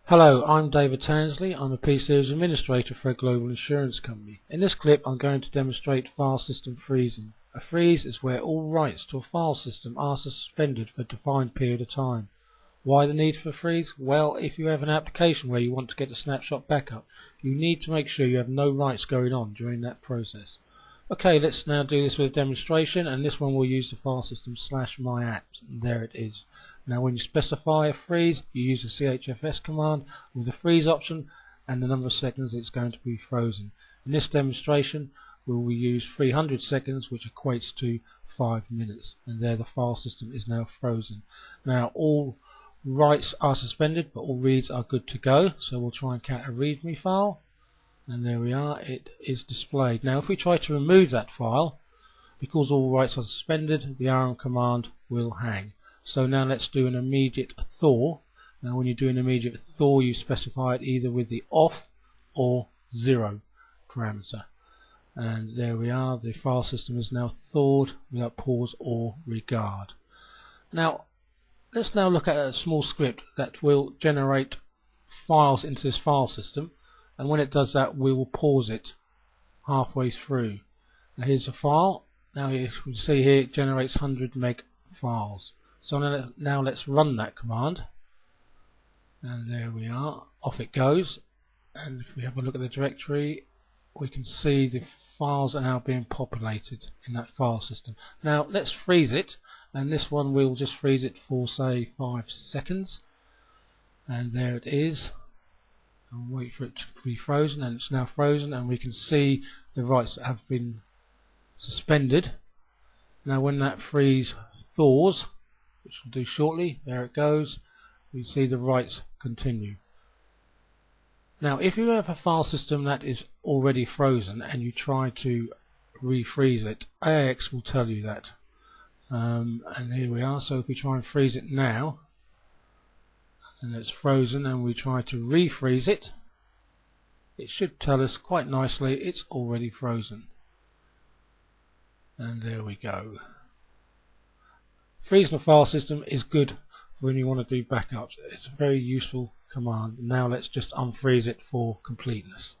Hello, I'm David Tansley. I'm a P-Series administrator for a global insurance company. In this clip I'm going to demonstrate file system freezing. A freeze is where all rights to a file system are suspended for a defined period of time. Why the need for a freeze? Well, if you have an application where you want to get a snapshot backup, you need to make sure you have no writes going on during that process. Okay, let's now do this with a demonstration, and this one will use the file system /myapps, and there it is. Now when you specify a freeze, you use the chfs command with the freeze option and the number of seconds it's going to be frozen. In this demonstration we will use 300 seconds, which equates to 5 minutes, and there the file system is now frozen. Now all writes are suspended but all reads are good to go, so we'll try and count a readme file. And there we are, it is displayed. Now if we try to remove that file, because all writes are suspended, the RM command will hang. So now let's do an immediate thaw. Now when you do an immediate thaw, you specify it either with the off or 0 parameter. And there we are, the file system is now thawed without pause or regard. Now let's now look at a small script that will generate files into this file system. And when it does that, we will pause it halfway through. Now here's a file. Now you can see here it generates 100 meg files. So now let's run that command. And there we are. Off it goes. And if we have a look at the directory, we can see the files are now being populated in that file system. Now let's freeze it. And this one we'll just freeze it for say 5 seconds. And there it is. And wait for it to be frozen, and it's now frozen, and we can see the writes that have been suspended. Now when that freeze thaws, which we'll do shortly, there it goes, we see the writes continue. Now if you have a file system that is already frozen and you try to refreeze it, AIX will tell you that. And here we are, so if we try and freeze it now, and it's frozen, and we try to refreeze it, it should tell us quite nicely it's already frozen. And there we go. Freezing a file system is good when you want to do backups. It's a very useful command. Now let's just unfreeze it for completeness.